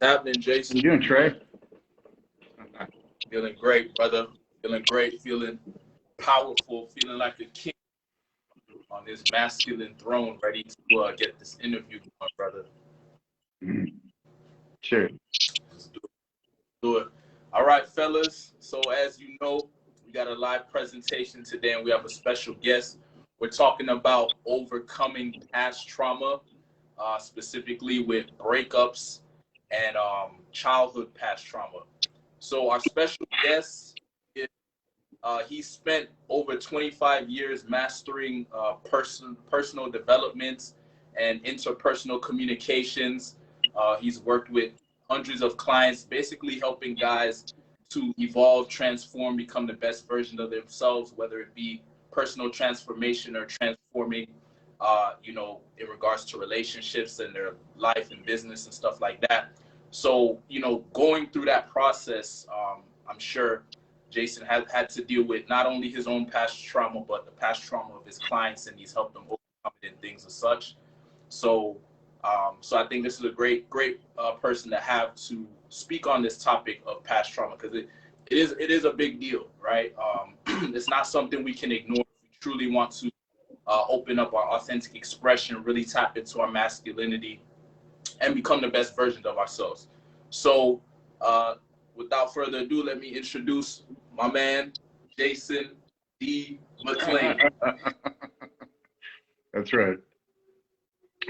Happening, Jason? How you doing, Trey? Feeling great, brother. Feeling great. Feeling powerful. Feeling like a king on this masculine throne, ready to get this interview going, brother. Sure. Let's do it. All right, fellas. So as you know, we got a live presentation today, and we have a special guest. We're talking about overcoming past trauma, specifically with breakups and childhood past trauma. So our special guest, he spent over 25 years mastering personal development and interpersonal communications. He's worked with hundreds of clients, basically helping guys to evolve, transform, become the best version of themselves, whether it be personal transformation or transforming, in regards to relationships and their life and business and stuff like that. So, going through that process, I'm sure Jason has had to deal with not only his own past trauma, but the past trauma of his clients, and he's helped them overcome it and things as such. So I think this is a great person to have to speak on this topic of past trauma, because it is a big deal, right? It's not something we can ignore if we truly want to open up our authentic expression, really tap into our masculinity, and become the best version of ourselves. So without further ado, let me introduce my man, Jason D. McClain. That's right.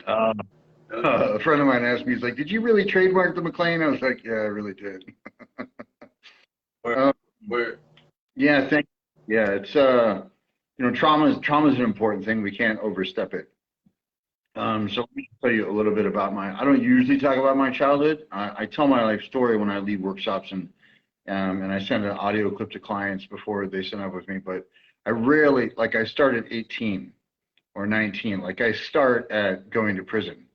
A friend of mine asked me, he's like, did you really trademark the McClain? I was like, yeah, I really did. Where? Yeah, thank you. Yeah, it's, trauma is an important thing. We can't overstep it. So let me tell you a little bit about I don't usually talk about my childhood. I tell my life story when I lead workshops, and I send an audio clip to clients before they sign up with me, but I rarely, I start at 18 or 19. I start at going to prison.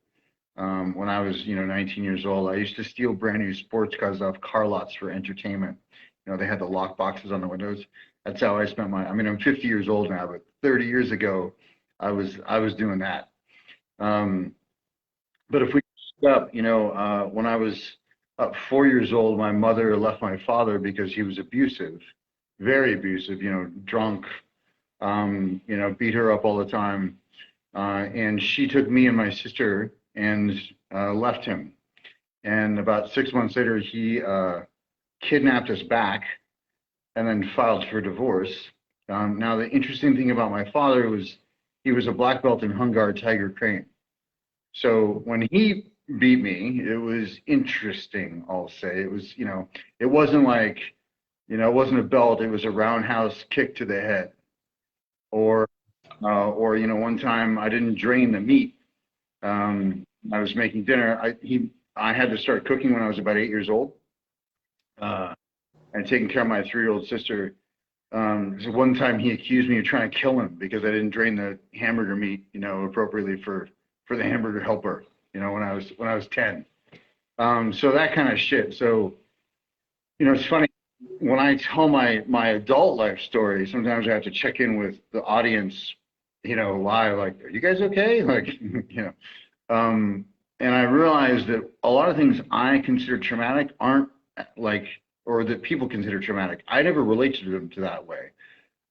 When I was, 19 years old, I used to steal brand new sports cars off car lots for entertainment. They had the lock boxes on the windows. That's how I spent I'm 50 years old now, but 30 years ago, I was doing that. But if we up, when I was 4 years old, my mother left my father because he was abusive, very abusive, drunk, beat her up all the time. And she took me and my sister and left him. And about 6 months later, he kidnapped us back and then filed for divorce. Now, the interesting thing about my father was he was a black belt in hung guard tiger crane. So when he beat me, it was interesting, I'll say. It was, it wasn't it wasn't a belt, it was a roundhouse kick to the head. Or one time I didn't drain the meat. I was making dinner. I had to start cooking when I was about 8 years old, and taking care of my 3-year-old sister. So one time he accused me of trying to kill him because I didn't drain the hamburger meat, appropriately for the hamburger helper, when I was 10. So that kind of shit. So, it's funny when I tell my adult life story, sometimes I have to check in with the audience, live, are you guys okay? And I realized that a lot of things I consider traumatic aren't or that people consider traumatic. I never related to them that way.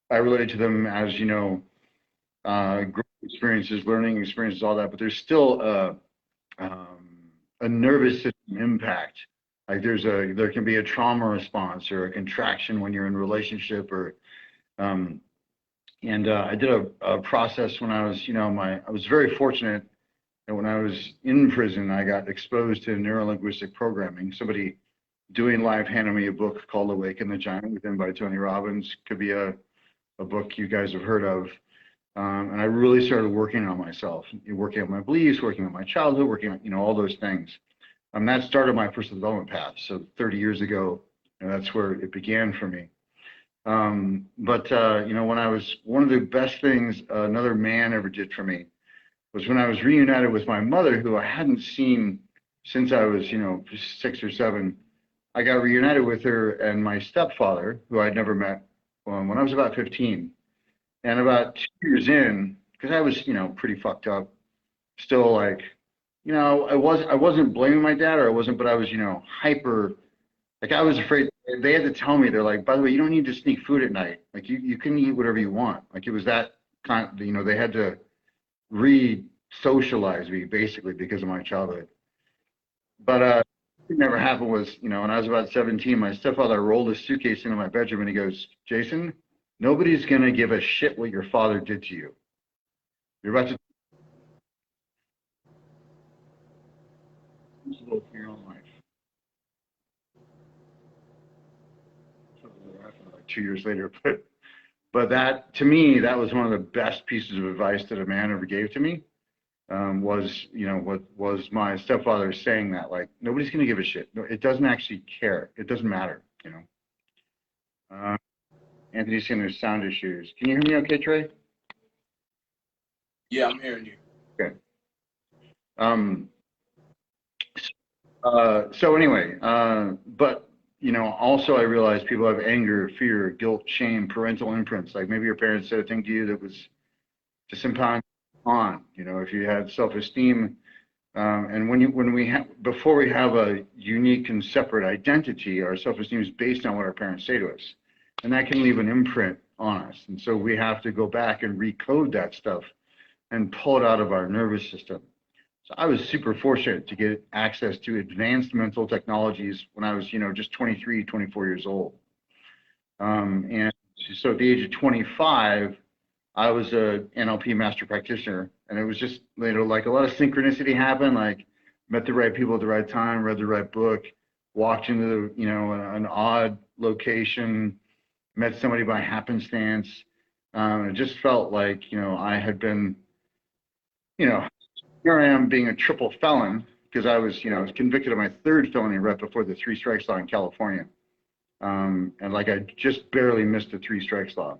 I related to them as, growth experiences, learning experiences, all that, but there's still a nervous system impact. There can be a trauma response or a contraction when you're in a relationship, or I did a process when I was, I was very fortunate that when I was in prison, I got exposed to neurolinguistic programming. Somebody doing live handed me a book called Awaken the Giant, written by Tony Robbins. Could be a book you guys have heard of. And I really started working on myself, working on my beliefs, working on my childhood, working on, all those things. That started my personal development path. So 30 years ago, that's where it began for me. When I was, one of the best things another man ever did for me was when I was reunited with my mother, who I hadn't seen since I was, 6 or 7. I got reunited with her and my stepfather, who I'd never met, when I was about 15. And about 2 years in, because I was, pretty fucked up, still I wasn't blaming my dad, or I wasn't, but I was, hyper. Like I was afraid. They had to tell me, they're like, by the way, you don't need to sneak food at night. Like you can eat whatever you want. Like it was that kind. They had to re-socialize me basically because of my childhood. But it never happened was, when I was about 17, my stepfather rolled his suitcase into my bedroom and he goes, Jason, nobody's gonna give a shit what your father did to you. You're about to for your own life. Like 2 years later, but that to me, that was one of the best pieces of advice that a man ever gave to me. Was what was my stepfather saying that like nobody's gonna give a shit. No, it doesn't actually care. It doesn't matter. Uh, Anthony's saying there's sound issues. Can you hear me okay, Trey? Yeah, I'm hearing you. Okay. Um, so anyway, but also I realized people have anger, fear, guilt, shame, parental imprints. Like maybe your parents said a thing to you that was just empowering on. If you had self-esteem, and before we have a unique and separate identity, our self-esteem is based on what our parents say to us, and that can leave an imprint on us. And so we have to go back and recode that stuff and pull it out of our nervous system. So I was super fortunate to get access to advanced mental technologies when I was, just 23, 24 years old. And so at the age of 25, I was a NLP master practitioner, and it was just, like a lot of synchronicity happened, like met the right people at the right time, read the right book, walked into, an odd location, met somebody by happenstance. It just felt like, I had been, here I am being a triple felon because I was convicted of my third felony right before the three strikes law in California. And like I just barely missed the three strikes law.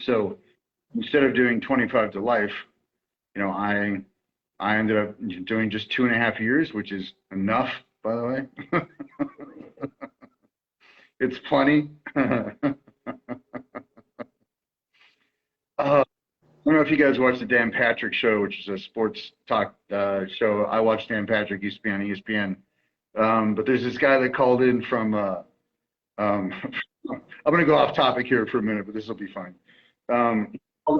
So instead of doing 25 to life, I ended up doing just 2.5 years, which is enough, by the way. It's plenty. I don't know if you guys watch the Dan Patrick Show, which is a sports talk show. I watch Dan Patrick, used to be on ESPN. But there's this guy that called in from, I'm going to go off topic here for a minute, but this will be fine.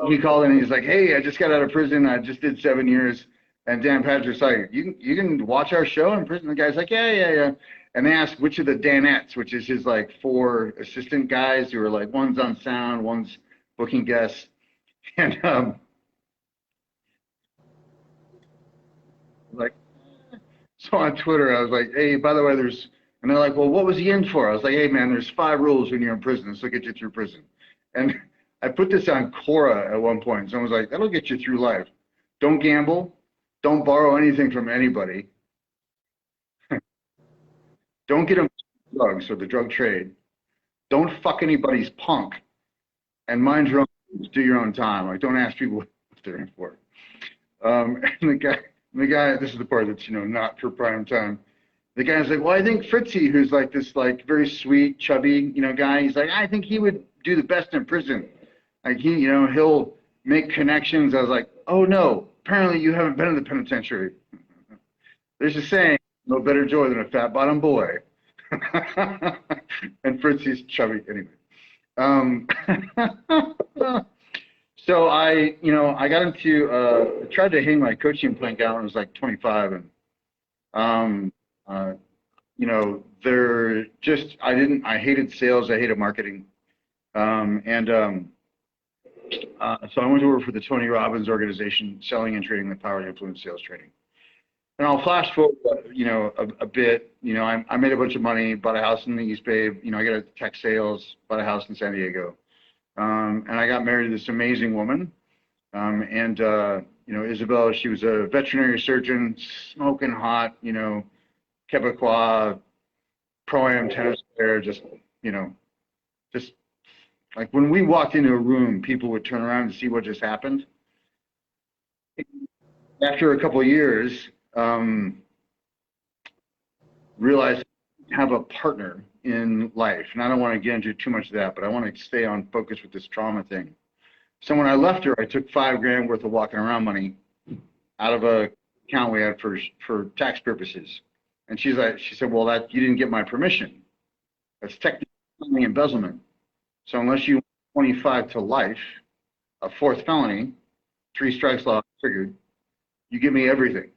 He called in and he's like, hey, I just got out of prison. I just did 7 years. And Dan Patrick's like, you can watch our show in prison? The guy's like, yeah. And they asked which of the Danettes, which is his like 4 assistant guys who are like, one's on sound, one's booking guests. And like, so on Twitter, I was like, hey, by the way, and they're like, well, what was he in for? I was like, hey, man, there's 5 rules when you're in prison. This will get you through prison. And I put this on Quora at one point. Someone was like, that'll get you through life. Don't gamble. Don't borrow anything from anybody. Don't get involved in drugs or the drug trade. Don't fuck anybody's punk. And mind your own, do your own time. Like, don't ask people what they're in for. And the guy, this is the part that's, not for prime time. The guy's like, well, I think Fritzy, who's like this, like very sweet, chubby, guy, he's like, I think he would do the best in prison. Like he'll make connections. I was like, oh no, apparently you haven't been in the penitentiary. There's a saying, no better joy than a fat bottom boy. And Fritzy's chubby anyway. So I got into, tried to hang my coaching plank out when I was like 25, and I hated sales, I hated marketing, so I went to work for the Tony Robbins organization, selling and trading the power to influence sales trading. And I'll flash forward, a bit. I made a bunch of money, bought a house in the East Bay. I got into tech sales, bought a house in San Diego. And I got married to this amazing woman. Isabel, she was a veterinary surgeon, smoking hot, Quebecois, pro-am tennis player, just like when we walked into a room, people would turn around to see what just happened. After a couple of years, realized I have a partner in life. And I don't want to get into too much of that, but I want to stay on focus with this trauma thing. So when I left her, I took $5 grand worth of walking around money out of a account we had for tax purposes. And she said, well, that you didn't get my permission. That's technically embezzlement. So unless you want 25 to life, a fourth felony, 3 strikes law triggered, you give me everything.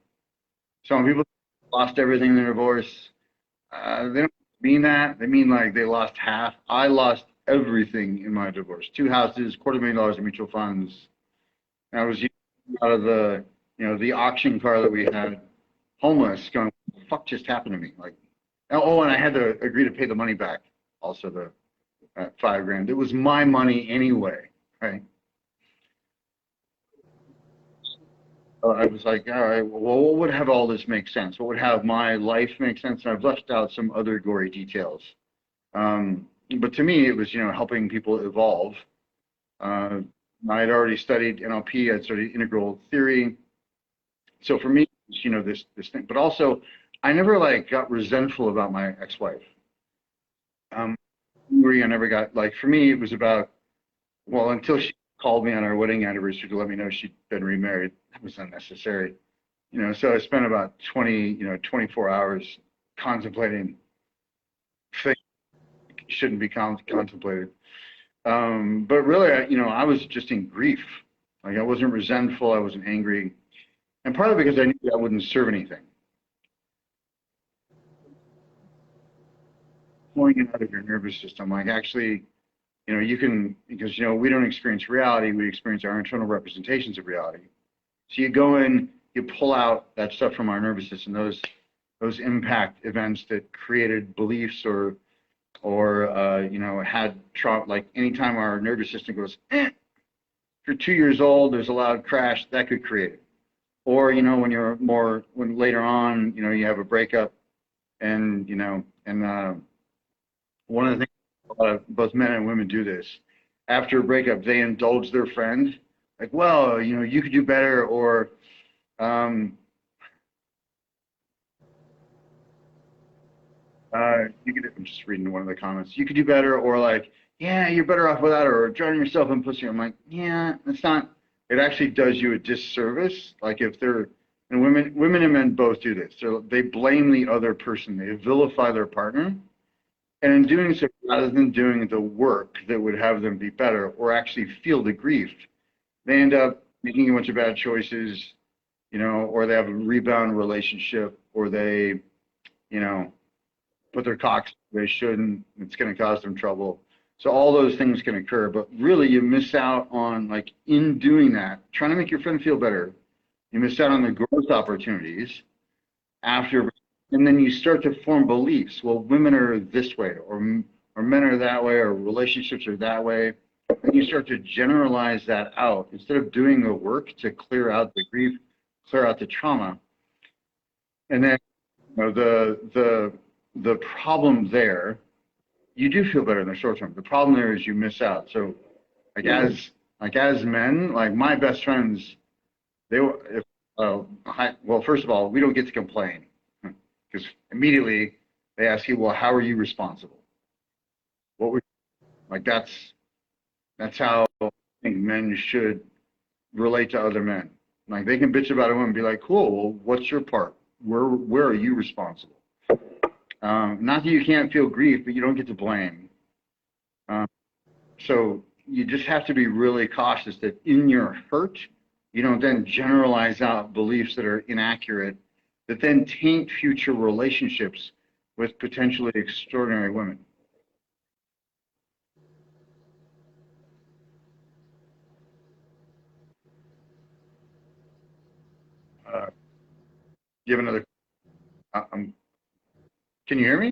So when people lost everything in their divorce, they don't mean that. They mean like they lost half. I lost everything in my divorce. 2 houses, $250,000 in mutual funds. And I was out of the, the auction car that we had, homeless, going, what the fuck just happened to me? Like, oh, and I had to agree to pay the money back. Also the $5,000. It was my money anyway, right? I was like, all right, well, what would have all this make sense? What would have my life make sense? And I've left out some other gory details. But to me, it was, helping people evolve. I had already studied NLP. I'd studied integral theory. So for me, this thing. But also, I never got resentful about my ex-wife. I never got for me, it was about, well, until she called me on our wedding anniversary to let me know she'd been remarried. That was unnecessary. So I spent about 24 hours contemplating things that shouldn't be contemplated. But really, I was just in grief. I wasn't resentful. I wasn't angry. And partly because I knew that wouldn't serve anything. Pulling it out of your nervous system, actually, you can, because, we don't experience reality, we experience our internal representations of reality. So you go in, you pull out that stuff from our nervous system, those impact events that created beliefs or had trauma, anytime our nervous system goes, if you're 2 years old, there's a loud crash, that could create it. Or, when later on, you have a breakup and, one of the things, both men and women do this. After a breakup, they indulge their friend, well, you could do better, or you could. I'm just reading one of the comments. You could do better, or yeah, you're better off without her, or drown yourself in pussy. I'm like, yeah, it's not. It actually does you a disservice. If they're, and women and men both do this. So they blame the other person. They vilify their partner. And in doing so, rather than doing the work that would have them be better or actually feel the grief, they end up making a bunch of bad choices, or they have a rebound relationship, or they, put their cocks where they shouldn't. It's going to cause them trouble. So all those things can occur. But really, you miss out on, in doing that, trying to make your friend feel better, you miss out on the growth opportunities after. And then you start to form beliefs. Well, women are this way, or men are that way, or relationships are that way. And you start to generalize that out instead of doing the work to clear out the grief, clear out the trauma. And then, the problem there, you do feel better in the short term. The problem there is you miss out. So, as men, my best friends, they were. Well, first of all, we don't get to complain. Because immediately they ask you, well, how are you responsible? What would that's how I think men should relate to other men. They can bitch about a woman and be like, cool, well, what's your part? Where are you responsible? Not that you can't feel grief, but you don't get to blame. So you just have to be really cautious that in your hurt, you don't then generalize out beliefs that are inaccurate that then taint future relationships with potentially extraordinary women. Do you have another? Can you hear me?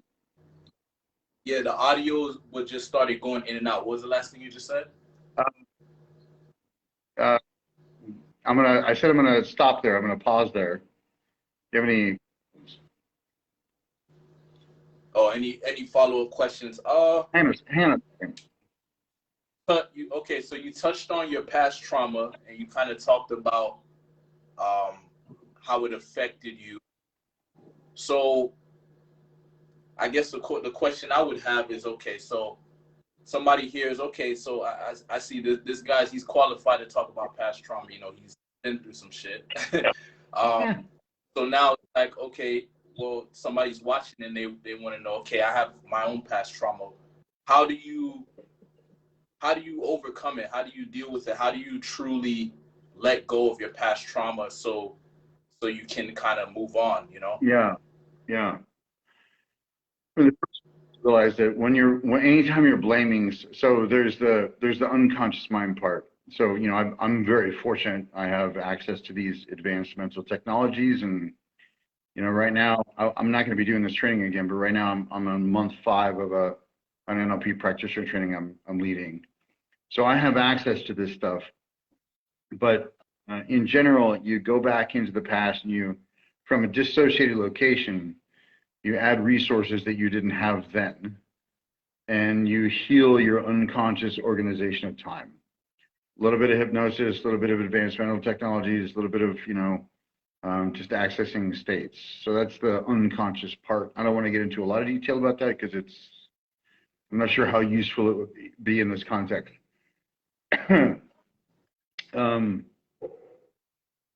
Yeah, the audio was just started going in and out. What was the last thing you just said? I said I'm gonna stop there. I'm gonna pause there. Do you have any? Oh, any follow-up questions? Hannah. Okay, so you touched on your past trauma, and you kind of talked about how it affected you. So I guess the question I would have is, okay, so somebody hears, okay, so I see this guy's, he's qualified to talk about past trauma. He's been through some shit. Yeah. So now it's like, okay, well, somebody's watching and they want to know, okay, I have my own past trauma. How do you overcome it? How do you deal with it? How do you truly let go of your past trauma so you can kind of move on, you know? Yeah, yeah. For the first, realize that anytime you're blaming, so there's the unconscious mind part. So I'm very fortunate. I have access to these advanced mental technologies, and right now I'm not going to be doing this training again. But right now I'm on month 5 of an NLP practitioner training I'm leading. So I have access to this stuff. But in general, you go back into the past and from a dissociated location, you add resources that you didn't have then, and you heal your unconscious organization of time. A little bit of hypnosis, a little bit of advanced mental technologies, a little bit of, just accessing states. So that's the unconscious part. I don't want to get into a lot of detail about that because I'm not sure how useful it would be in this context.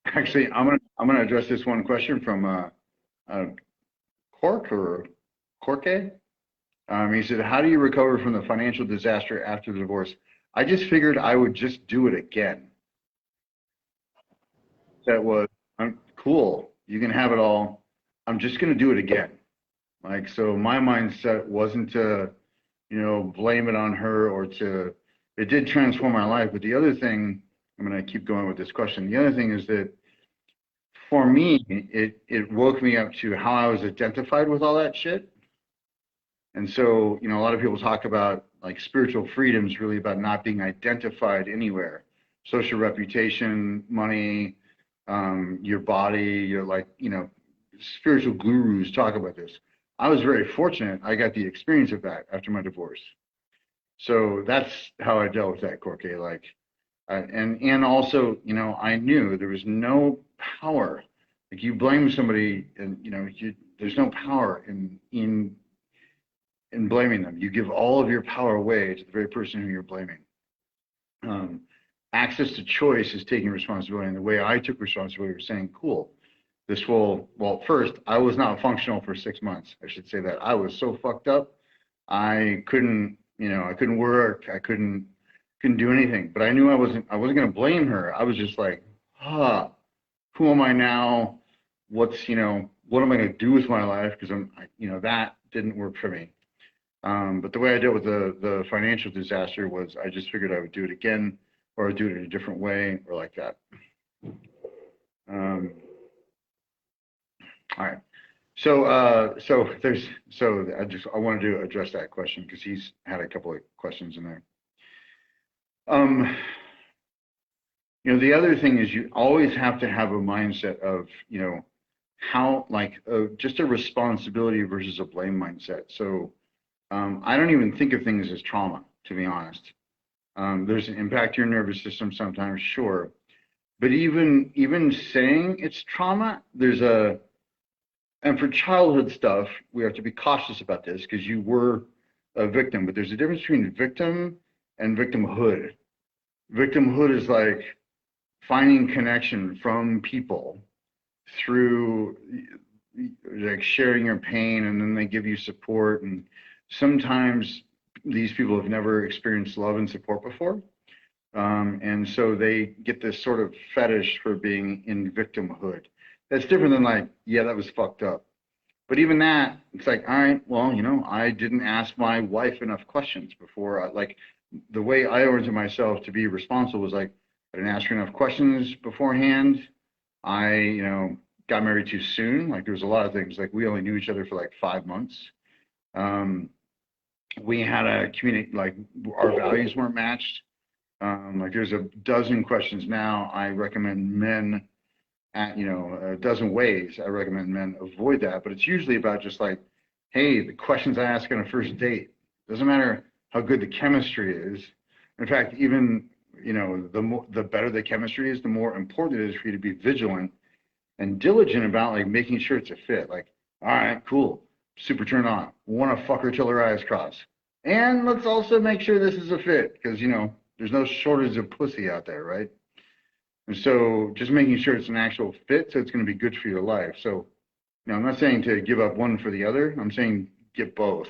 Actually, I'm gonna address this one question from Corke. He said, "How do you recover from the financial disaster after the divorce?" I just figured I would just do it again. That was, cool. You can have it all. I'm just gonna do it again. Like, so my mindset wasn't to, blame it on her or it did transform my life. But the other thing, I'm gonna keep going with this question. The other thing is that for me, it woke me up to how I was identified with all that shit. And so, a lot of people talk about like spiritual freedom is really about not being identified anywhere. Social reputation, money, your body, spiritual gurus talk about this. I was very fortunate. I got the experience of that after my divorce. So that's how I dealt with that, Corke. Like, and also, I knew there was no power. Like, you blame somebody, and there's no power in blaming them. You give all of your power away to the very person who you're blaming. Access to choice is taking responsibility. And the way I took responsibility was saying, cool, first, I was not functional for 6 months. I should say that. I was so fucked up. I couldn't work. I couldn't do anything. But I knew I wasn't going to blame her. I was just like, who am I now? What am I going to do with my life? Because that didn't work for me. But the way I dealt with the financial disaster was I just figured I would do it again, or do it in a different way, or like that. All right. So I wanted to address that question because he's had a couple of questions in there. The other thing is you always have to have a mindset of, how, just a responsibility versus a blame mindset. So I don't even think of things as trauma, to be honest. There's an impact to your nervous system sometimes, sure. But even saying it's trauma, and for childhood stuff, we have to be cautious about this because you were a victim, but there's a difference between victim and victimhood. Victimhood is like finding connection from people through like sharing your pain, and then they give you support. And sometimes these people have never experienced love and support before. And so they get this sort of fetish for being in victimhood. That's different than like, yeah, that was fucked up. But even that, it's like, all right, well, I didn't ask my wife enough questions before. The way I oriented myself to be responsible was like, I didn't ask her enough questions beforehand. I, got married too soon. Like, there was a lot of things. Like, we only knew each other for like 5 months. We had a community, like, our values weren't matched. Like, there's a dozen questions now I recommend men a dozen ways I recommend men avoid that. But it's usually about just like, hey, the questions I ask on a first date. Doesn't matter how good the chemistry is. In fact, even, the better the chemistry is, the more important it is for you to be vigilant and diligent about like making sure it's a fit. Like, all right, cool, super turned on. Want to fuck her till her eyes cross. And let's also make sure this is a fit because, there's no shortage of pussy out there, right? And so just making sure it's an actual fit, so it's going to be good for your life. So, I'm not saying to give up one for the other. I'm saying get both.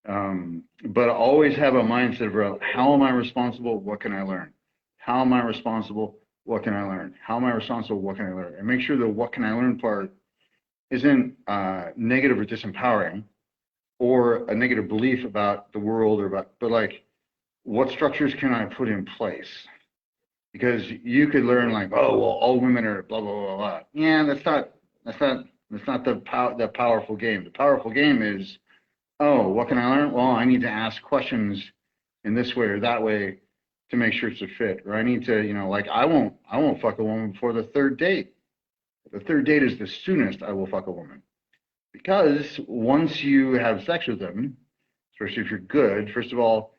But always have a mindset of how am I responsible? What can I learn? How am I responsible? What can I learn? How am I responsible? What can I learn? And make sure the what can I learn part isn't negative or disempowering or a negative belief about the world but like, what structures can I put in place? Because you could learn like, oh, well, all women are blah, blah, blah, blah. Yeah, that's not the powerful game. The powerful game is, oh, what can I learn? Well, I need to ask questions in this way or that way to make sure it's a fit. Or I need to, like I won't fuck a woman before the third date. The third date is the soonest I will fuck a woman. Because once you have sex with them, especially if you're good, first of all,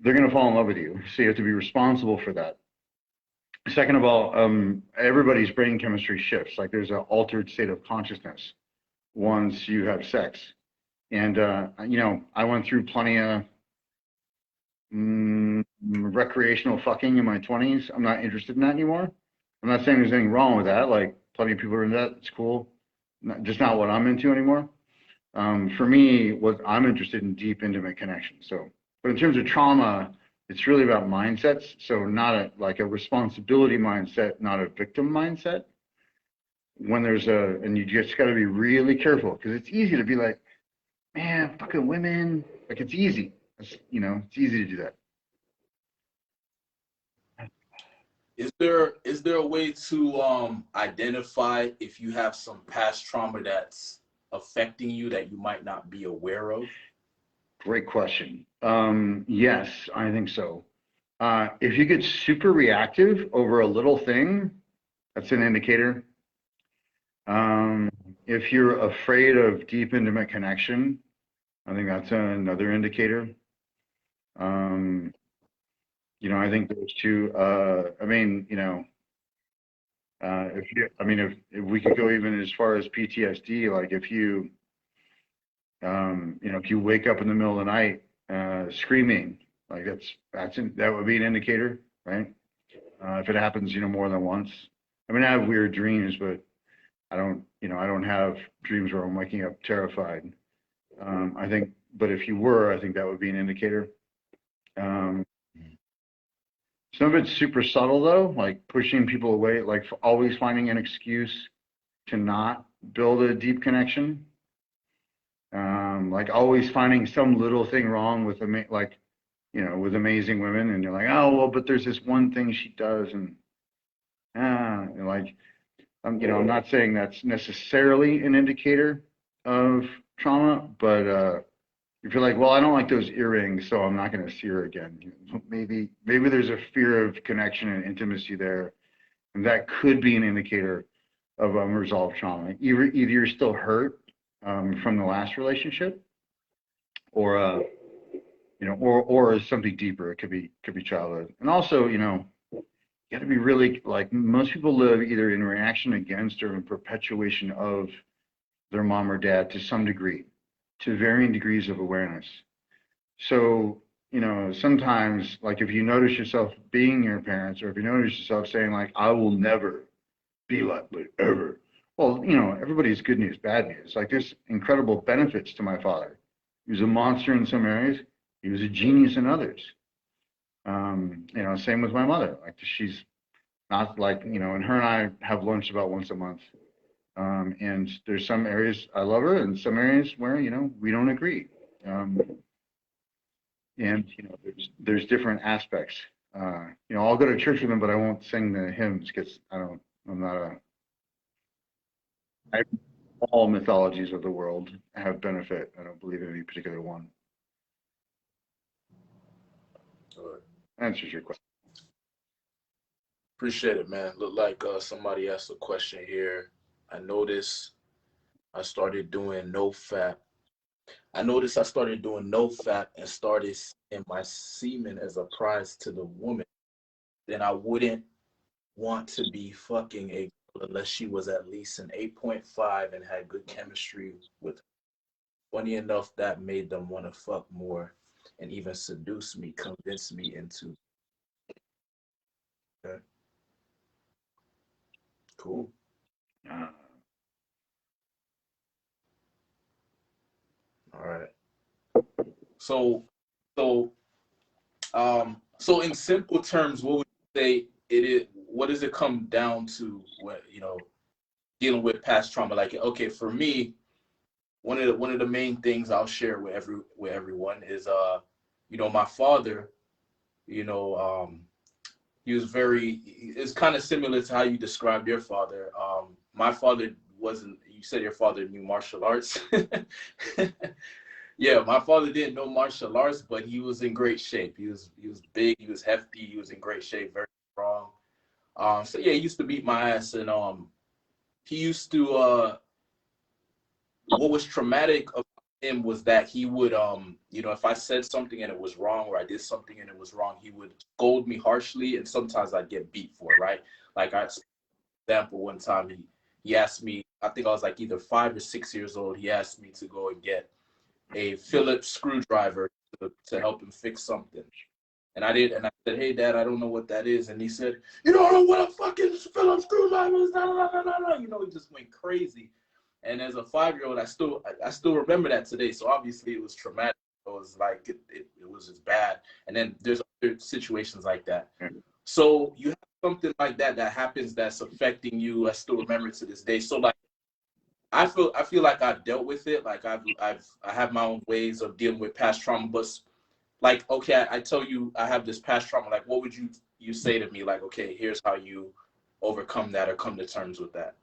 they're going to fall in love with you. So you have to be responsible for that. Second of all, everybody's brain chemistry shifts. Like there's an altered state of consciousness once you have sex. And, I went through plenty of recreational fucking in my 20s. I'm not interested in that anymore. I'm not saying there's anything wrong with that. Like plenty of people are into that. It's cool. Just not what I'm into anymore. For me, what I'm interested in deep intimate connection. So, but in terms of trauma, it's really about mindsets. So not like a responsibility mindset, not a victim mindset. When and you just got to be really careful because it's easy to be like, man, fucking women. Like it's easy. It's easy to do that. Is there a way to identify if you have some past trauma that's affecting you that you might not be aware of? Great question. Yes, I think so. If you get super reactive over a little thing, that's an indicator. If you're afraid of deep intimate connection, I think that's another indicator. I think those two. If we could go even as far as PTSD, like if you wake up in the middle of the night screaming, like that would be an indicator, right? If it happens, more than once. I mean, I have weird dreams, but I don't have dreams where I'm waking up terrified. But if you were, I think that would be an indicator. Some of it's super subtle though, like pushing people away, like always finding an excuse to not build a deep connection. Like always finding some little thing wrong with with amazing women, and you're like, oh well, but there's this one thing she does, and I'm not saying that's necessarily an indicator of trauma, but if you're like, well, I don't like those earrings, so I'm not going to see her again. Maybe there's a fear of connection and intimacy there, and that could be an indicator of unresolved trauma. Either you're still hurt from the last relationship, or or something deeper. It could be childhood, and also you got to be really like most people live either in reaction against or in perpetuation of their mom or dad to some degree, to varying degrees of awareness. So, sometimes like if you notice yourself being your parents, or if you notice yourself saying like, I will never be like ever. Well, everybody's good news, bad news. Like there's incredible benefits to my father. He was a monster in some areas. He was a genius in others. Same with my mother. Like she's not like, and her and I have lunch about once a month. And there's some areas I love her and some areas where, we don't agree. And there's different aspects. I'll go to church with them, but I won't sing the hymns because I'm not all mythologies of the world have benefit. I don't believe in any particular one. Right. Answers your question. Appreciate it, man. Look like somebody asked a question here. I noticed I started doing no fap. I started doing no fap and started seeing my semen as a prize to the woman. Then I wouldn't want to be fucking a girl unless she was at least an 8.5 and had good chemistry with her. Funny enough, that made them want to fuck more and even seduce me, convince me into. Okay. Cool. Uh, All right. So, so, so in simple terms, what would you say it is? What does it come down to when, dealing with past trauma? Like, okay, for me, one of the main things I'll share with everyone is, my father, you know, he was very, it's kind of similar to how you described your father. My father wasn't, you said your father knew martial arts. Yeah, my father didn't know martial arts, but he was in great shape. He was big, he was hefty, he was in great shape, very strong. So yeah, he used to beat my ass, and he used to. What was traumatic about him was that he would, if I said something and it was wrong, or I did something and it was wrong, he would scold me harshly, and sometimes I'd get beat for it, right? Like, example, one time he asked me, I think I was like either 5 or 6 years old. He asked me to go and get a Phillips screwdriver to help him fix something. And I did, and I said, "Hey, Dad, I don't know what that is." And he said, "You don't know what a fucking Phillips screwdriver is?" He just went crazy. And as a 5-year-old, I still remember that today. So obviously, it was traumatic. It was like it was just bad. And then there's other situations like that. So you have something like that happens that's affecting you. I still remember to this day. So like, I feel like I've dealt with it. Like I have my own ways of dealing with past trauma. But like, okay, I tell you I have this past trauma. Like, what would you say to me? Like, okay, here's how you overcome that or come to terms with that.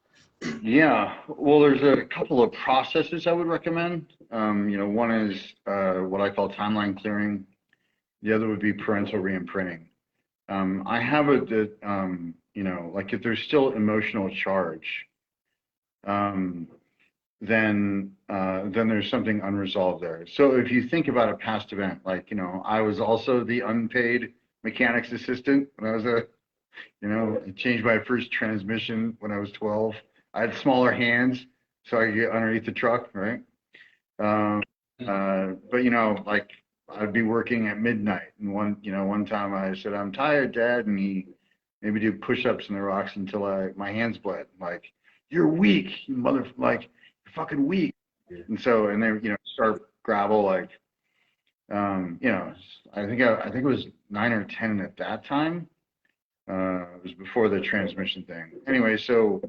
yeah, well, there's a couple of processes I would recommend. One is what I call timeline clearing. The other would be parental reimprinting. I have like if there's still emotional charge, um, then there's something unresolved there. So if you think about a past event, like, I was also the unpaid mechanic's assistant when I was I changed my first transmission when I was 12. I had smaller hands, so I could get underneath the truck, right? Um, but like I'd be working at midnight, and one time I said, "I'm tired, Dad," and he made me do push-ups in the rocks until my hands bled. Like, "You're weak, you like you're fucking weak." Yeah. And they start gravel like, I think it was 9 or 10 at that time. It was before the transmission thing. Anyway, so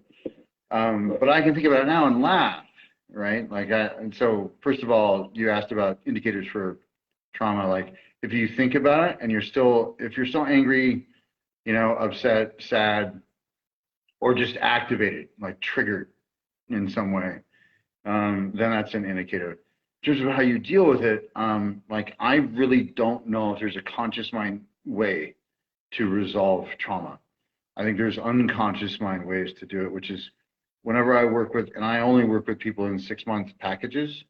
but I can think about it now and laugh, right? And so first of all, you asked about indicators for trauma. Like, if you think about it and if you're still angry, upset, sad, or just activated, like triggered in some way, then that's an indicator. In terms of how you deal with it, like, I really don't know if there's a conscious mind way to resolve trauma. I think there's unconscious mind ways to do it, which is whenever I work with, and I only work with people in 6-month packages.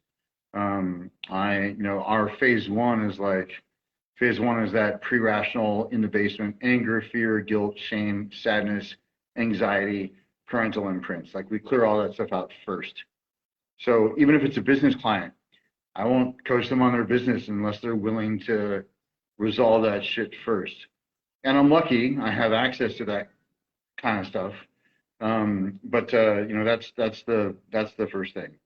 Our phase one is that pre-rational in the basement, anger, fear, guilt, shame, sadness, anxiety, parental imprints. Like, we clear all that stuff out first. So even if it's a business client, I won't coach them on their business unless they're willing to resolve that shit first. And I'm lucky I have access to that kind of stuff. But that's the first thing.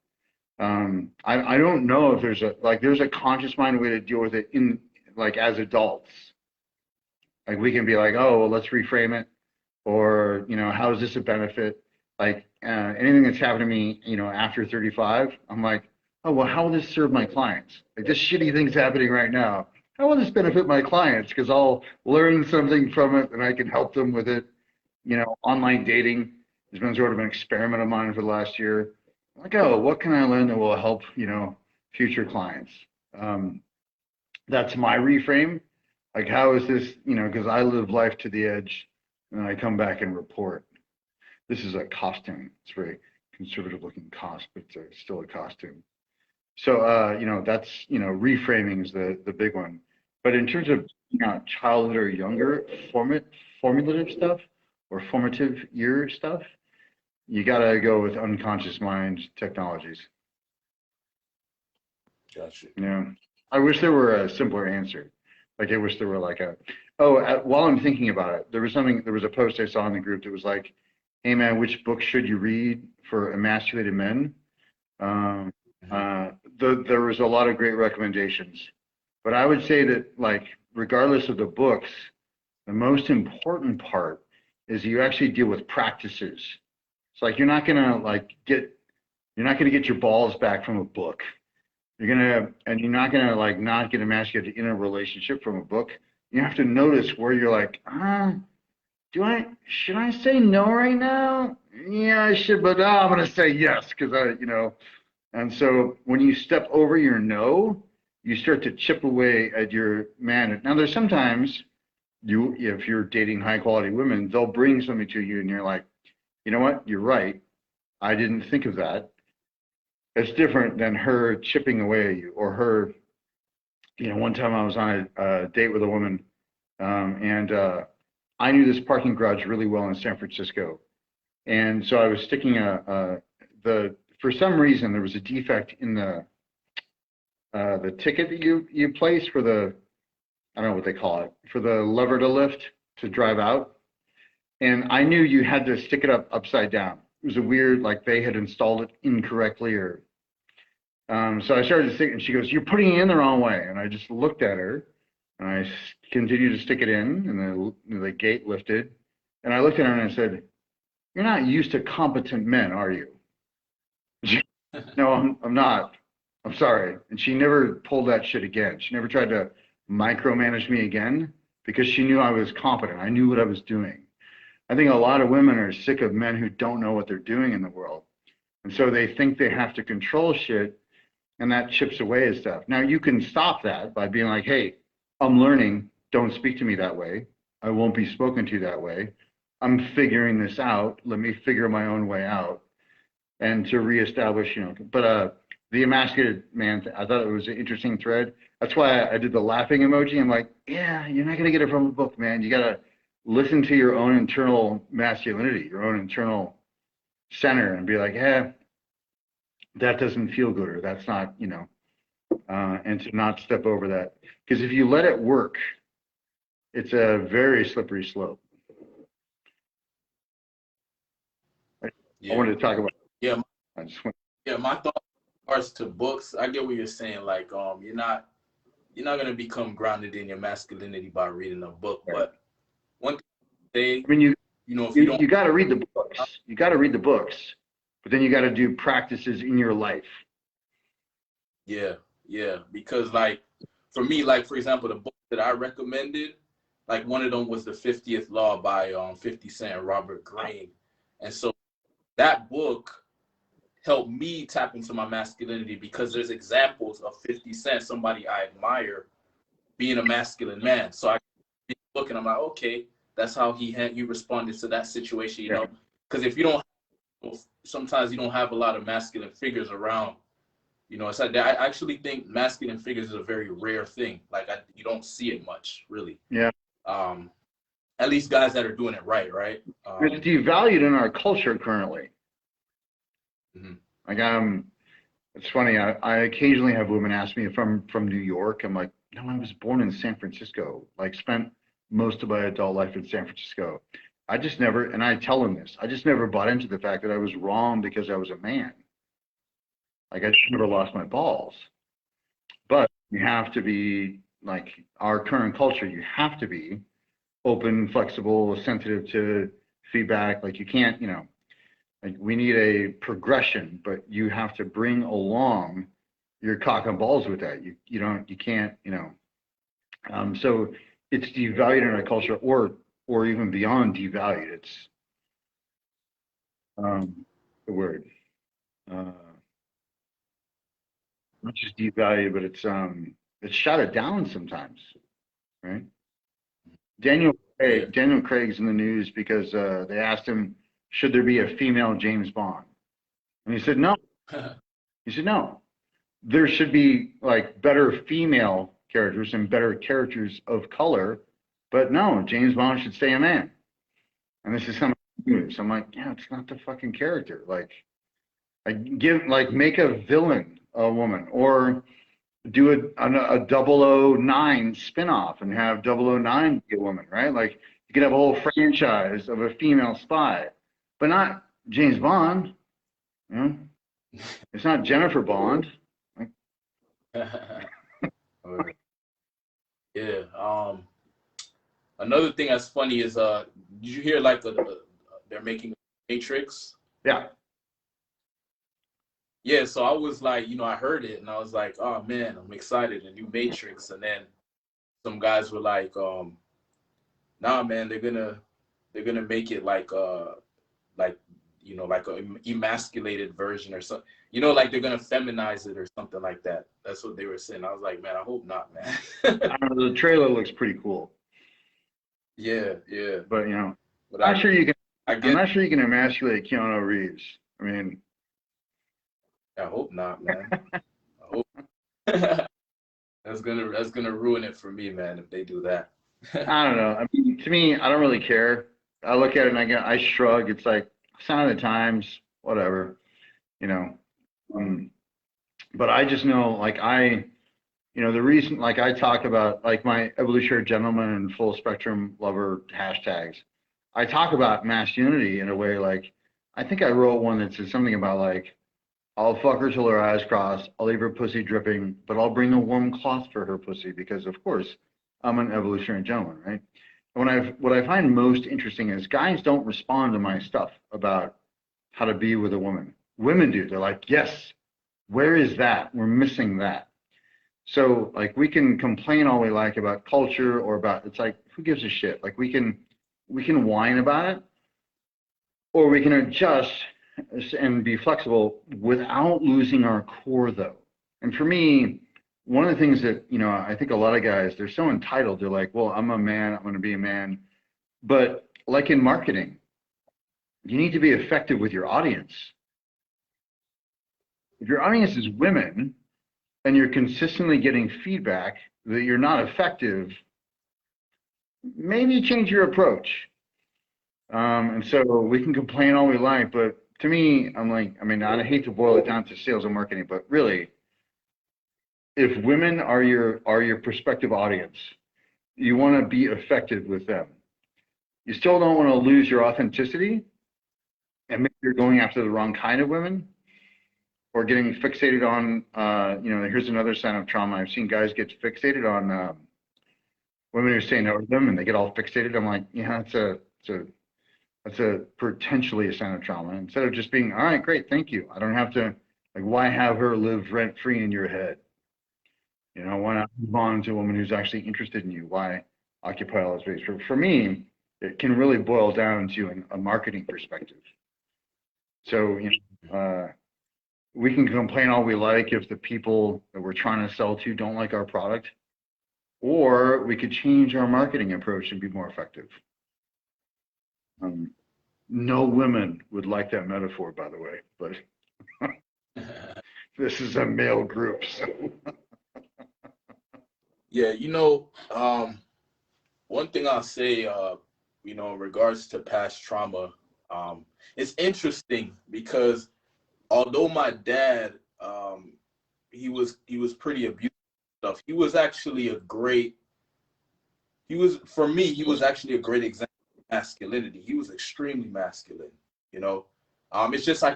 I don't know if there's a conscious mind way to deal with it in, like, as adults. Like, we can be like, oh, well, let's reframe it, or how is this a benefit? Like, anything that's happened to me, after 35, I'm like, oh, well, how will this serve my clients? Like, this shitty thing's happening right now. How will this benefit my clients? Because I'll learn something from it and I can help them with it. Online dating has been sort of an experiment of mine for the last year. Like, oh, what can I learn that will help, future clients? That's my reframe. Like, how is this, because I live life to the edge and I come back and report. This is a costume. It's very conservative looking cost, but it's still a costume. So, that's, reframing is the big one. But in terms of, childhood or younger formulative stuff or formative year stuff, you got to go with unconscious mind technologies. Gotcha. Yeah. I wish there were a simpler answer. Like, I wish there were like while I'm thinking about it, there was a post I saw in the group that was like, hey man, which book should you read for emasculated men? There was a lot of great recommendations, but I would say that, like, regardless of the books, the most important part is you actually deal with practices. It's like you're not gonna get your balls back from a book. You're not gonna like not get emasculated in a relationship from a book. You have to notice where you're like, should I say no right now? Yeah, I should, but I'm gonna say yes because And so when you step over your no, you start to chip away at your man. Now there's sometimes if you're dating high quality women, they'll bring something to you and you're like, you know what? You're right. I didn't think of that. It's different than her chipping away at you or her, one time I was on a date with a woman, and I knew this parking garage really well in San Francisco. And so I was sticking for some reason, there was a defect in the ticket that you place for I don't know what they call it, for the lever to lift to drive out. And I knew you had to stick it upside down. It was a weird, like they had installed it incorrectly or, so I started to stick, and she goes, "You're putting it in the wrong way." And I just looked at her and I continued to stick it in, and the gate lifted. And I looked at her and I said, "You're not used to competent men, are you?" No, I'm not. I'm sorry. And she never pulled that shit again. She never tried to micromanage me again because she knew I was competent. I knew what I was doing. I think a lot of women are sick of men who don't know what they're doing in the world. And so they think they have to control shit, and that chips away at stuff. Now you can stop that by being like, "Hey, I'm learning. Don't speak to me that way. I won't be spoken to that way. I'm figuring this out. Let me figure my own way out." And to reestablish, but the emasculated man, I thought it was an interesting thread. That's why I did the laughing emoji. I'm like, yeah, you're not going to get it from a book, man. You got to listen to your own internal masculinity, your own internal center, and be like, yeah, that doesn't feel good, or that's not, and to not step over that. Because if you let it work, it's a very slippery slope. I wanted to talk about. Yeah, my thoughts regards to books, I get what you're saying. Like, you're not gonna become grounded in your masculinity by reading a book. Right. But one thing, if you got to read the books. You got to read the books, but then you got to do practices in your life. Yeah, because like for me, like for example, the book that I recommended, like one of them was the 50th Law by 50 Cent and Robert Greene, and so that book helped me tap into my masculinity because there's examples of 50 Cent, somebody I admire, being a masculine man. So I look and I'm like, okay, that's how he responded to that situation, because if you don't, sometimes you don't have a lot of masculine figures around, it's like I actually think masculine figures is a very rare thing. Like you don't see it much, really. Yeah. At least guys that are doing it right. It's devalued in our culture currently. Mm-hmm. Like it's funny. I occasionally have women ask me if I'm from New York. I'm like, no, I was born in San Francisco. Like spent most of my adult life in San Francisco. I just never, and I tell them this, I just never bought into the fact that I was wrong because I was a man. Like I just never lost my balls. But you have to be, like our current culture, you have to be open, flexible, sensitive to feedback. Like you can't, like we need a progression, but you have to bring along your cock and balls with that. You can't, so it's devalued in our culture, or even beyond devalued. It's the word, not just devalued, but it's shot down sometimes, right? Daniel Craig's in the news because they asked him, should there be a female James Bond? And he said no. He said no. There should be like better female characters and better characters of color, but no, James Bond should stay a man. And this is some news. I'm like, yeah, it's not the fucking character. Like make a villain a woman, or do a 009 spinoff and have 009 be a woman, right? Like you could have a whole franchise of a female spy. but not James Bond. You know, it's not Jennifer Bond. Yeah. Another thing that's funny is did you hear like they're making Matrix? Yeah. Yeah, so I was like, I heard it and I was like, oh man, I'm excited, a new Matrix. And then some guys were like, nah man, they're gonna make it like like like a emasculated version or something. Like they're gonna feminize it or something like that. That's what they were saying. I was like, man, I hope not, man. I don't know, the trailer looks pretty cool. Yeah. But But I'm not sure you can. I I'm guess not sure you can emasculate Keanu Reeves. I mean, I hope not, man. I hope that's gonna ruin it for me, man, if they do that. I don't know. I mean, to me, I don't really care. I look at it and I shrug. It's like sign of the times, whatever, you know. Um, but I just know, like the reason, like I talk about, like my evolutionary gentleman and full spectrum lover hashtags. I talk about masculinity in a way like I think I wrote one that says something about like I'll fuck her till her eyes cross. I'll leave her pussy dripping, but I'll bring a warm cloth for her pussy because, of course, I'm an evolutionary gentleman, right? What I find most interesting is guys don't respond to my stuff about how to be with a woman. Women do. They're like, yes, where is that? We're missing that. So like we can complain all we like about culture or about it's like who gives a shit? Like we can whine about it or we can adjust and be flexible without losing our core though. And for me, one of the things that, I think a lot of guys, they're so entitled. They're like, well, I'm a man, I'm going to be a man. But like in marketing, you need to be effective with your audience. If your audience is women and you're consistently getting feedback that you're not effective, maybe change your approach. And so we can complain all we like, but to me, I'm like, I mean, I hate to boil it down to sales and marketing, but really, if women are your prospective audience, you want to be effective with them. You still don't want to lose your authenticity, and maybe you're going after the wrong kind of women, or getting fixated on. Here's another sign of trauma. I've seen guys get fixated on women who say no to them, and they get all fixated. I'm like, yeah, that's a potentially a sign of trauma. Instead of just being, all right, great, thank you. I don't have to, like, why have her live rent free in your head? Why not move on to a woman who's actually interested in you? Why occupy all that space? For me, it can really boil down to a marketing perspective. So, we can complain all we like if the people that we're trying to sell to don't like our product, or we could change our marketing approach and be more effective. No women would like that metaphor, by the way, but this is a male group, so. Yeah, one thing I'll say, in regards to past trauma, it's interesting because although my dad, he was pretty abusive stuff. He was actually for me, he was actually a great example of masculinity. He was extremely masculine, It's just I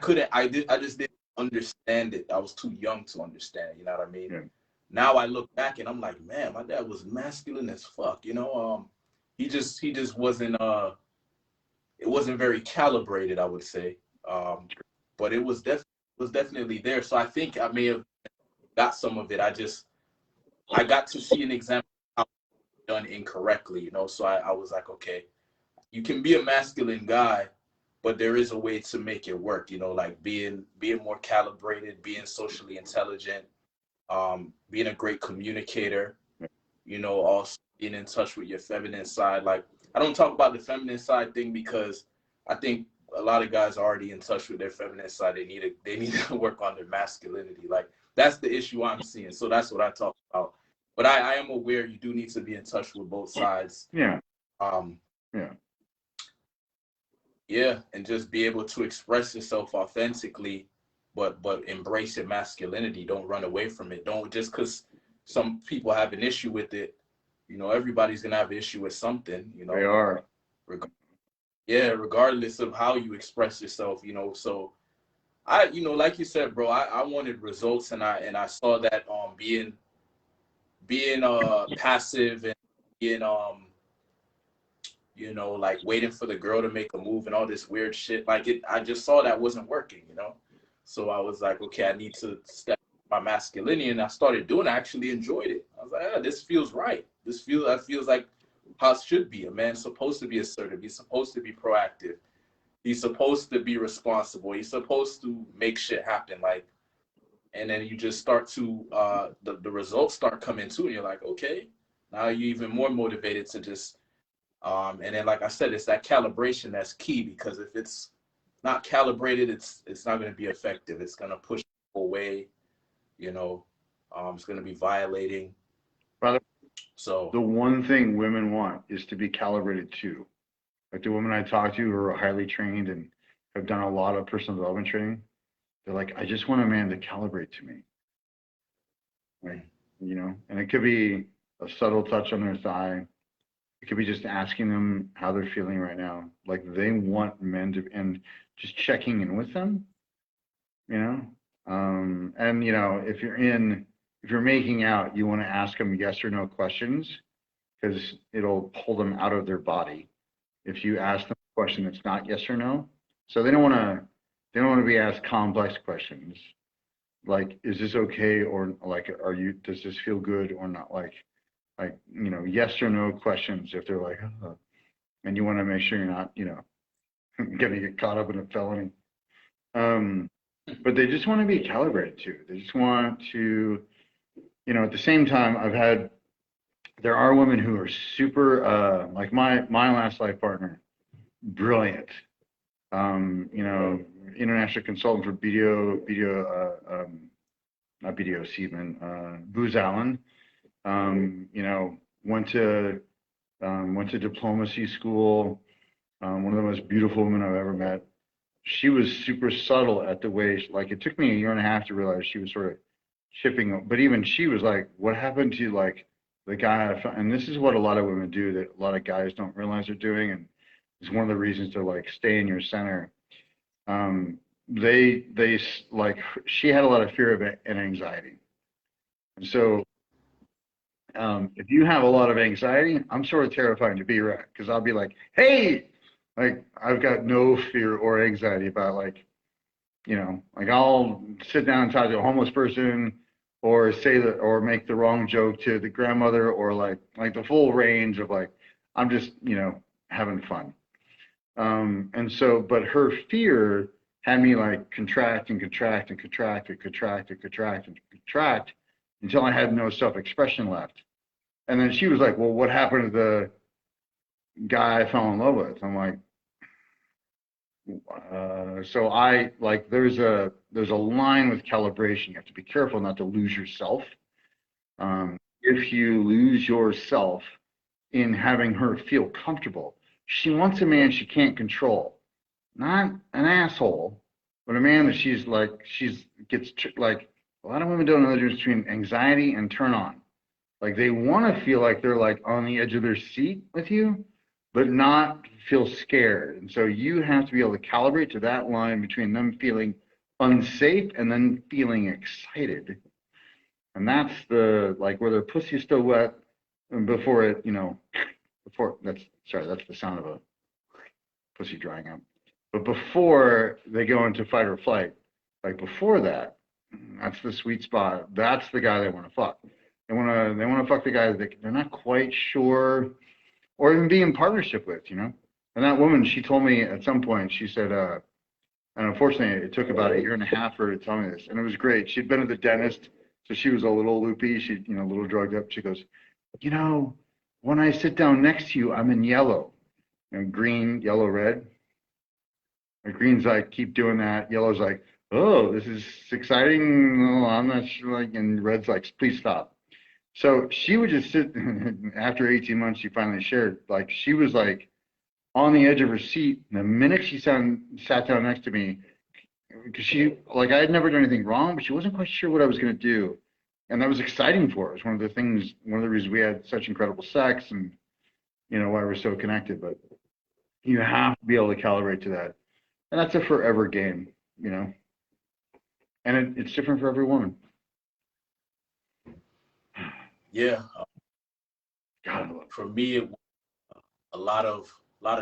just didn't understand it. I was too young to understand, you know what I mean? Yeah. Now I look back and I'm like, man, my dad was masculine as fuck, he just wasn't it wasn't very calibrated, I would say. But it was definitely there. So I think I may have got some of it. I got to see an example of how done incorrectly, So I was like, okay, you can be a masculine guy, but there is a way to make it work, like being more calibrated, being socially intelligent, being a great communicator, also being in touch with your feminine side. Like, I don't talk about the feminine side thing because I think a lot of guys are already in touch with their feminine side. They need to work on their masculinity. Like, that's the issue I'm seeing. So that's what I talk about. But I am aware you do need to be in touch with both sides. Yeah. Yeah. Yeah, and just be able to express yourself authentically, but embrace your masculinity. Don't run away from it. Don't just because some people have an issue with it, everybody's gonna have an issue with something, They are. Yeah, regardless of how you express yourself, you know. So you know, like you said, bro, I wanted results, and I saw that being passive and being you know, like waiting for the girl to make a move and all this weird shit. Like I just saw that wasn't working, you know. So I was like, okay, I need to step my masculinity, and I started doing it. I actually enjoyed it. I was like, this feels right. That feels like how it should be. A man's supposed to be assertive. He's supposed to be proactive. He's supposed to be responsible. He's supposed to make shit happen. Like, and then you just start to the results start coming too, and you're like, okay, now you're even more motivated to just and then, like I said, it's that calibration that's key, because if it's not calibrated, it's not going to be effective. It's going to push people away, you know. It's going to be violating. Brother, So the one thing women want is to be calibrated too. Like the women I talk to who are highly trained and have done a lot of personal development training, they're like, I just want a man to calibrate to me. Like, you know, and it could be a subtle touch on their thigh. It could be just asking them how they're feeling right now. Like they want men to, and just checking in with them, you know. And you know, if you're making out, you want to ask them yes or no questions because it'll pull them out of their body. If you ask them a question that's not yes or no, so they don't want to be asked complex questions like, is this okay, or like, does this feel good or not? Like, you know, yes or no questions. If they're like, and you want to make sure you're not, you know, going to get caught up in a felony. But they just want to be calibrated too. They just want to, you know, at the same time, there are women who are super, like my last life partner, brilliant. You know, international consultant for not BDO Seaman, Booz Allen. You know, went to diplomacy school. One of the most beautiful women I've ever met. She was super subtle at the way, like it took me a year and a half to realize she was sort of chipping. But even she was like, "What happened to like the guy?" And this is what a lot of women do that a lot of guys don't realize they're doing, and it's one of the reasons to like stay in your center. They like she had a lot of fear of it and anxiety, and so if you have a lot of anxiety, I'm sort of terrifying to be around because I'll be like, hey, like I've got no fear or anxiety about like, you know, like I'll sit down and talk to a homeless person or say that or make the wrong joke to the grandmother or like the full range of like, I'm just, you know, having fun. And so, but her fear had me like contract and contract and contract and contract and contract and contract until I had no self-expression left. And then she was like, well, what happened to the guy I fell in love with? I'm like, so I like there's a line with calibration. You have to be careful not to lose yourself. If you lose yourself in having her feel comfortable, she wants a man she can't control, not an asshole, but a man that like a lot of women don't know the difference between anxiety and turn on. Like they want to feel like they're like on the edge of their seat with you, but not feel scared. And so you have to be able to calibrate to that line between them feeling unsafe and then feeling excited. And that's the like where their pussy is still wet and before it, you know, that's the sound of a pussy drying up. But before they go into fight or flight, like before that, that's the sweet spot. That's the guy they want to fuck. They want to fuck the guy that they're not quite sure, or even be in partnership with, you know. And that woman, she told me at some point, she said, and unfortunately, it took about a year and a half for her to tell me this, and it was great. She'd been at the dentist, so she was a little loopy. She, you know, a little drugged up. She goes, you know, when I sit down next to you, I'm in yellow, and green, yellow, red. And green's like, keep doing that. Yellow's like, oh, this is exciting. Oh, I'm not sure. Like, and red's like, please stop. So she would just sit. After 18 months, she finally shared. Like she was like on the edge of her seat. And the minute she sat down next to me, because she like I had never done anything wrong, but she wasn't quite sure what I was going to do, and that was exciting for her. It was one of the things, one of the reasons we had such incredible sex, and you know why we're so connected. But You have to be able to calibrate to that. And that's a forever game, you know. And it's different for every woman. Yeah. God, for me, it was a lot of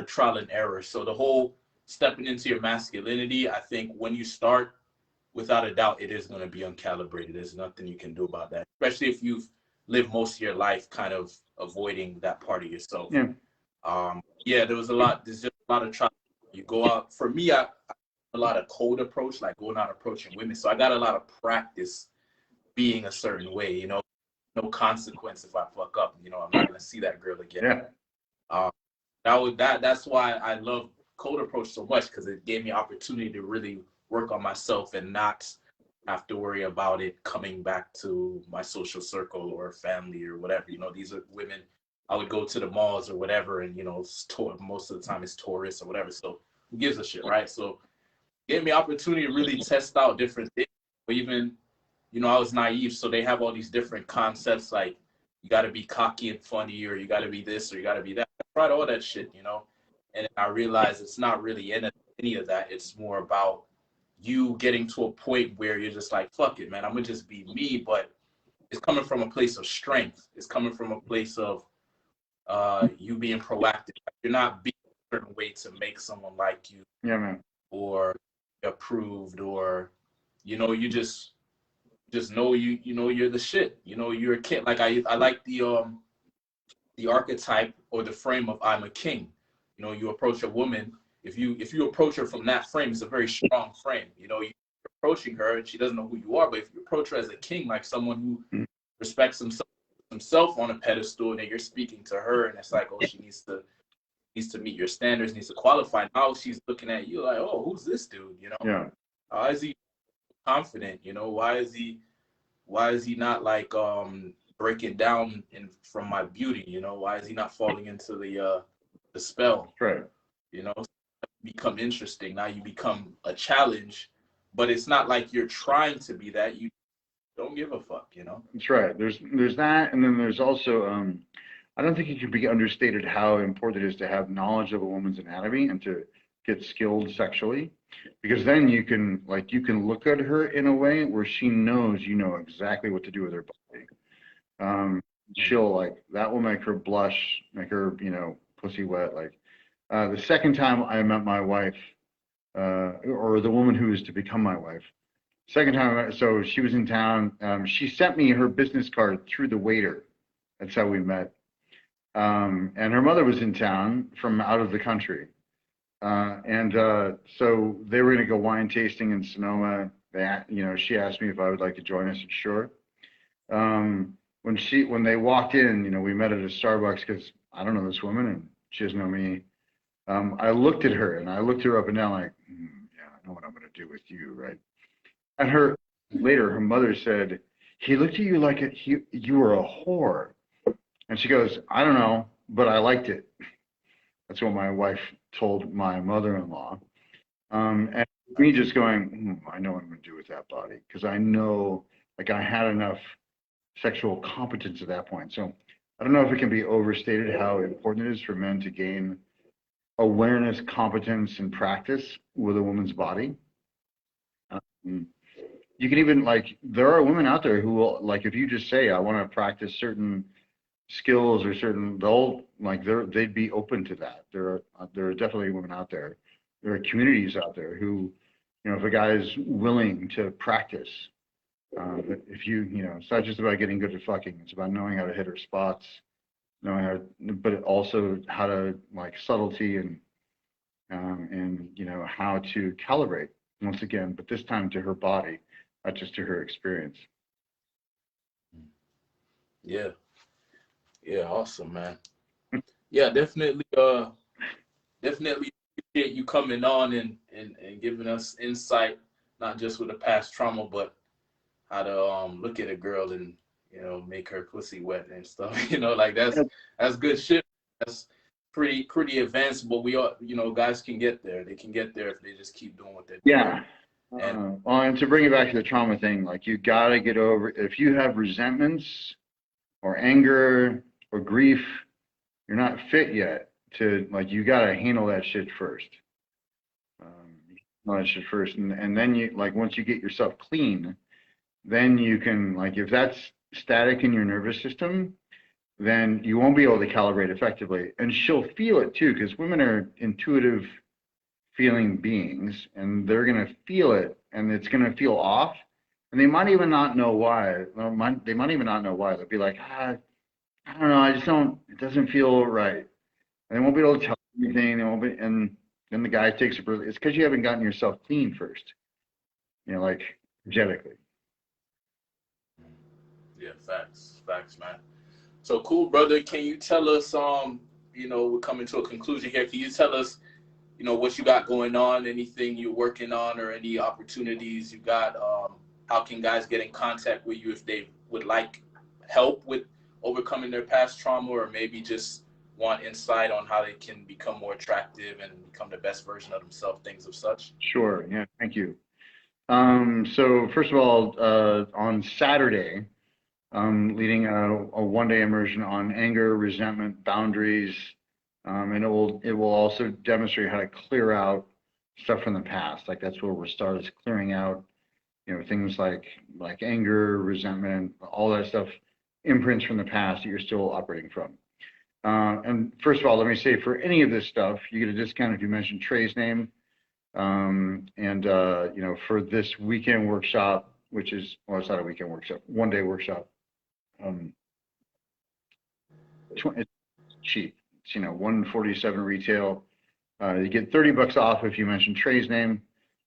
trial and error. So the whole stepping into your masculinity, I think when you start, without a doubt, it is going to be uncalibrated. There's nothing you can do about that, especially if you've lived most of your life kind of avoiding that part of yourself. Yeah. Yeah, there's just a lot of trial. You go out. For me, I a lot of cold approach, like going out approaching women. So I got a lot of practice being a certain way, you know, no consequence if I fuck up, you know, I'm not going to see that girl again. Yeah. That's why I love cold approach so much, because it gave me opportunity to really work on myself and not have to worry about it coming back to my social circle or family or whatever. You know, these are women. I would go to the malls or whatever, and you know, most of the time it's tourists or whatever. So who gives a shit, right? So it gave me opportunity to really test out different things. But even, you know, I was naive, so they have all these different concepts like you got to be cocky and funny, or you got to be this, or you got to be that. I tried all that shit, you know, and I realized it's not really any of that. It's more about you getting to a point where you're just like, fuck it, man, I'm gonna just be me. But it's coming from a place of strength. It's coming from a place of you being proactive. You're not being a certain way to make someone like you, Yeah, man. or approved, or you know, you just know you know you're the shit. You know, you're a kid. Like I like the archetype or the frame of I'm a king. You know, you approach a woman, if you approach her from that frame, it's a very strong frame. You know, you're approaching her and she doesn't know who you are, but if you approach her as a king, like someone who respects himself on a pedestal, and then you're speaking to her and it's like, oh, she needs to meet your standards, needs to qualify. Now she's looking at you like, oh, who's this dude? You know, Yeah. how is he confident? You know, why is he not like breaking down from my beauty? You know, why is he not falling into the spell? Right. You know, become interesting. Now you become a challenge, but it's not like you're trying to be that. You don't give a fuck, you know? That's right. There's that, and then there's also I don't think it can be understated how important it is to have knowledge of a woman's anatomy and to get skilled sexually, because then you can look at her in a way where she knows you know exactly what to do with her body. She'll like that will make her blush, make her, you know, pussy wet. Like the second time I met my wife, or the woman who is to become my wife. Second time, so she was in town. She sent me her business card through the waiter. That's how we met. And her mother was in town from out of the country. So they were going to go wine tasting in Sonoma. She asked me if I would like to join us. And sure. When they walked in, you know, we met at a Starbucks because I don't know this woman and she doesn't know me. I looked at her and I looked her up and down like, yeah, I know what I'm going to do with you, right? And her mother said, he looked at you like you were a whore. And she goes, I don't know, but I liked it. That's what my wife told my mother-in-law. And me just going, I know what I'm going to do with that body, because I know, like, I had enough sexual competence at that point. So I don't know if it can be overstated how important it is for men to gain awareness, competence, and practice with a woman's body. You can even, like, there are women out there who will, like, if you just say, I want to practice certain skills or they'd be open to that. There are definitely women out there. There are communities out there who, you know, if a guy is willing to practice, it's not just about getting good at fucking. It's about knowing how to hit her spots, but also how to, like, subtlety and you know, how to calibrate once again, but this time to her body, not just to her experience. Yeah. Yeah, awesome, man. Yeah, definitely appreciate you coming on and giving us insight, not just with the past trauma, but how to look at a girl and, you know, make her pussy wet and stuff. You know, like that's good shit. That's pretty advanced, but we are, you know, guys can get there. They can get there if they just keep doing what they're doing. Yeah. And to bring it back to the trauma thing, like, you got to get over, if you have resentments or anger or grief, you're not fit yet to, like, you got to handle that shit first. Handle that shit first. And then you, like, once you get yourself clean, then you can, like, if that's static in your nervous system, then you won't be able to calibrate effectively. And she'll feel it too, because women are intuitive feeling beings, and they're going to feel it, and it's going to feel off. And they might even not know why. They might even not know why. They'll be like, I don't know, I just don't, it doesn't feel right. And they won't be able to tell you anything. They won't be, and then the guy takes it. It's because you haven't gotten yourself clean first, you know, like energetically. Yeah, facts, man. So cool, brother. Can you tell us, you know, we're coming to a conclusion here. Can you tell us, you know, what you got going on, anything you're working on, or any opportunities you got? How can guys get in contact with you if they would like help with overcoming their past trauma, or maybe just want insight on how they can become more attractive and become the best version of themselves, things of such? Sure. Yeah. Thank you. So first of all, on Saturday, leading a one-day immersion on anger, resentment, boundaries, and it will also demonstrate how to clear out stuff from the past. Like, that's where we'll start, is clearing out, you know, things like anger, resentment, all that stuff, imprints from the past that you're still operating from. And first of all, let me say, for any of this stuff, you get a discount if you mention Trey's name. You know, for this weekend workshop, which is, well, it's not a weekend workshop, one-day workshop. It's cheap. It's, you know, $147 retail. You get $30 off if you mention Trey's name.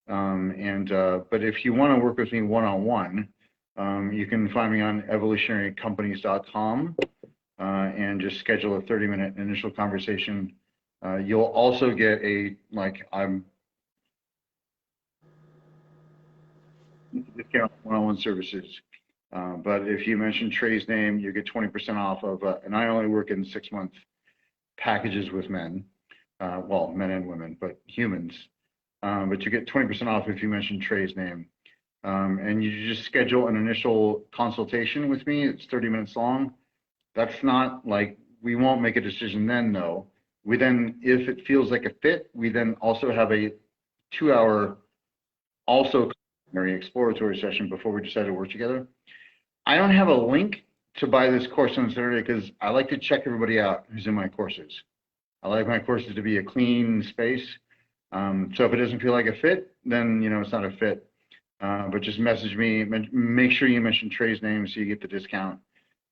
But if you want to work with me one-on-one, you can find me on evolutionarycompanies.com and just schedule a 30-minute initial conversation. You'll also get a, like, discount one-on-one services. But if you mention Trey's name, you get 20% off of, and I only work in 6-month packages with men, well, men and women, but humans. But you get 20% off if you mention Trey's name. And you just schedule an initial consultation with me. It's 30 minutes long. That's not like, we won't make a decision then, though. We then, if it feels like a fit, we then also have a 2-hour also exploratory session before we decide to work together. I don't have a link to buy this course on Saturday because I like to check everybody out who's in my courses. I like my courses to be a clean space. So if it doesn't feel like a fit, then, you know, it's not a fit. But just message me. Make sure you mention Trey's name so you get the discount.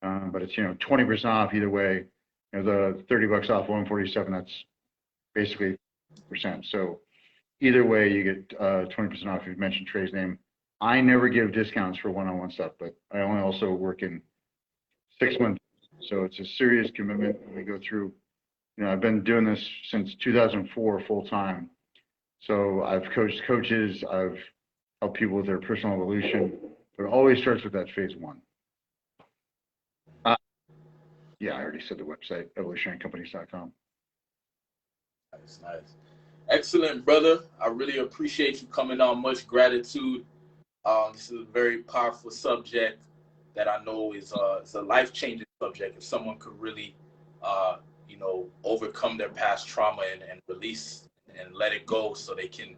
But it's, you know, 20% off either way. You know, the $30 off 147, that's basically %. So either way, you get 20% off if you mention Trey's name. I never give discounts for one-on-one stuff, but I only also work in 6 months. So it's a serious commitment. We go through, you know, I've been doing this since 2004 full time. So I've coached coaches, I've helped people with their personal evolution, but it always starts with that phase 1. Yeah, I already said the website, evolutionarycompanies.com. Nice. Excellent, brother. I really appreciate you coming on. Much gratitude. This is a very powerful subject that I know is a life-changing subject. If someone could really, you know, overcome their past trauma and release and let it go, so they can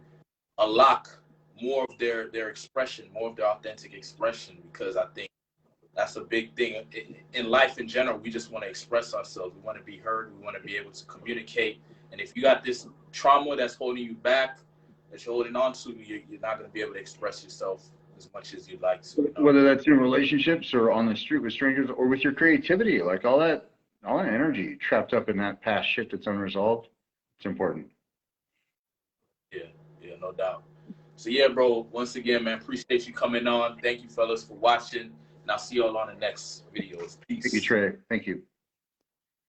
unlock more of their expression, more of their authentic expression. Because I think that's a big thing in life in general. We just want to express ourselves. We want to be heard. We want to be able to communicate. And if you got this trauma that's holding you back, that you're holding on to, you're not going to be able to express yourself as much as you'd like to. You know? Whether that's in relationships or on the street with strangers or with your creativity, like all that energy trapped up in that past shit that's unresolved, it's important. Yeah, no doubt. So yeah, bro, once again, man, appreciate you coming on. Thank you, fellas, for watching. And I'll see you all on the next videos. Peace. Thank you, Trey. Thank you.